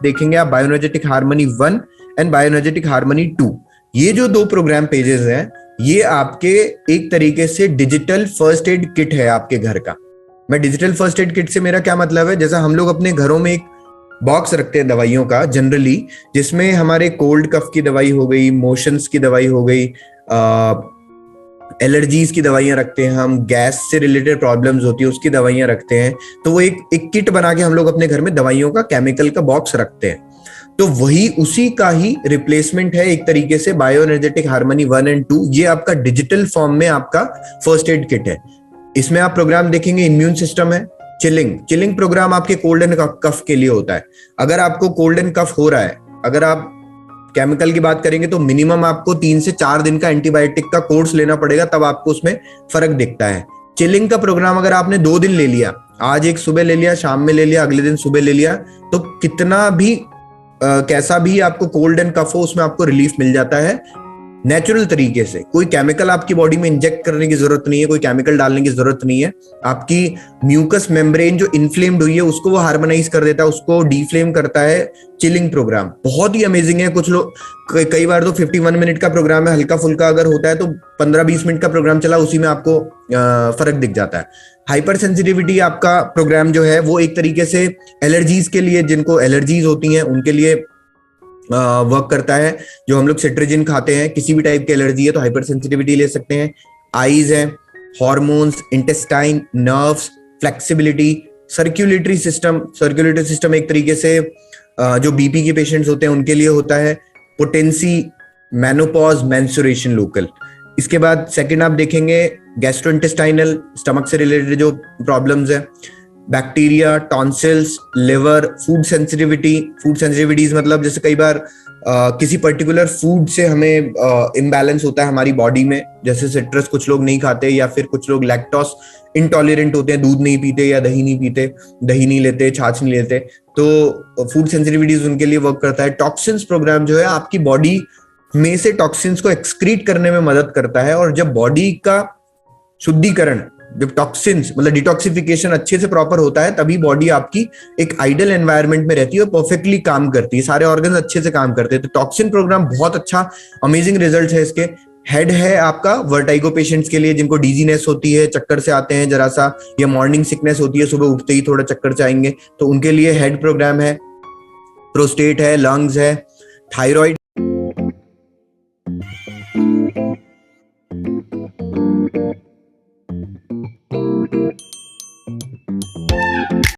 देखेंगे आप बायोएनर्जेटिक harmony 1 and बायोएनर्जेटिक harmony 2। ये जो 2 प्रोग्राम पेजेस हैं, ये आपके एक तरीके से डिजिटल फर्स्ट एड किट है आपके घर का। मैं डिजिटल फर्स्ट एड किट से मेरा क्या मतलब है, जैसा हम लोग अपने घरों में एक बॉक्स रखते हैं दवाइयों का जनरली, जिसमें हमारे कोल्ड कफ की दवाई हो गई, मोशंस की दवाई हो गई, एलर्जीज की दवाइयां रखते हैं हम, गैस से रिलेटेड प्रॉब्लम्स होती है उसकी दवाइयां रखते हैं। तो वो एक किट बना के हम लोग अपने घर में दवाइयों का केमिकल का बॉक्स रखते हैं। तो वही उसी का ही रिप्लेसमेंट है एक तरीके से बायोएनर्जेटिक हार्मनी 1 एंड 2। ये आपका डिजिटल फॉर्म में आपका फर्स्ट एड किट है। इसमें आप प्रोग्राम देखेंगे, इम्यून सिस्टम है, चिलिंग प्रोग्राम आपके कोल्ड एंड कफ के लिए होता है। अगर आपको कोल्ड एंड कफ हो रहा है, अगर आप केमिकल की बात करेंगे तो मिनिमम आपको 3 से 4 दिन का एंटीबायोटिक का कोर्स लेना पड़ेगा, तब आपको उसमें फर्क दिखता है। चिलिंग का प्रोग्राम अगर आपने 2 दिन ले लिया, आज एक सुबह ले लिया, शाम में ले लिया, अगले दिन सुबह ले लिया, तो कितना भी कैसा भी आपको कोल्ड एंड कफ हो उसमें आपको रिलीफ मिल जाता है नेचुरल तरीके से। कोई केमिकल आपकी बॉडी में इंजेक्ट करने की जरूरत नहीं है, कोई केमिकल डालने की जरूरत नहीं है। आपकी म्यूकस मेम्ब्रेन जो इन्फ्लेम्ड हुई है उसको वो हार्मोनाइज कर देता है, उसको डीफ्लेम करता है। चिलिंग प्रोग्राम बहुत ही अमेजिंग है। कुछ लोग कई बार तो 51 मिनट का प्रोग्राम है, हल्का फुल्का अगर होता है तो 15-20 मिनट का प्रोग्राम चला, उसी में आपको फर्क दिख जाता है। हाइपर सेंसिटिविटी आपका प्रोग्राम जो है वो एक तरीके से एलर्जीज के लिए, जिनको एलर्जीज होती हैं उनके लिए वर्क करता है। जो हम लोग सिट्रिजिन खाते हैं, किसी भी टाइप की एलर्जी है तो हाइपर सेंसिटिविटी ले सकते हैं। आईज है, hormones, intestine, nerves, flexibility, circulatory system एक तरीके से जो बीपी के पेशेंट्स होते हैं उनके लिए होता है। Potency, menopause, menstruation local. इसके बाद सेकंड आप देखेंगे गैस्ट्रोइंटेस्टाइनल, स्टमक से रिलेटेड जो प्रॉब्लम्स है, bacteria, tonsils, liver, food sensitivities मतलब जैसे कई बार किसी पर्टिकुलर फूड से हमें इम्बैलेंस होता है हमारी बॉडी में, जैसे सिट्रस कुछ लोग नहीं खाते, या फिर कुछ लोग लैक्टोस इंटॉलरेंट होते हैं, दूध नहीं पीते या दही नहीं पीते, दही नहीं लेते, छाछ नहीं लेते, तो फूड सेंसिटिविटीज उनके लिए वर्क करता है। टॉक्सिन्स प्रोग्राम जो है आपकी बॉडी में से टॉक्सिन्स को एक्सक्रीट करने में मदद करता है, और जब बॉडी का शुद्धिकरण, जब टॉक्सिन्स मतलब डिटॉक्सिफिकेशन अच्छे से प्रॉपर होता है, तभी बॉडी आपकी एक आइडियल एनवायरनमेंट में रहती है और परफेक्टली काम करती है, सारे ऑर्गन अच्छे से काम करते हैं। तो टॉक्सिन प्रोग्राम बहुत अच्छा, अमेजिंग रिजल्ट है इसके। हेड है आपका वर्टाइगो पेशेंट्स के लिए, जिनको डीजीनेस होती है, चक्कर से आते हैं जरा सा, या मॉर्निंग सिकनेस होती है, सुबह उठते ही थोड़ा चक्कर से आएंगे, तो उनके लिए हेड प्रोग्राम है। प्रोस्टेट है, लंग्स है, थायराइड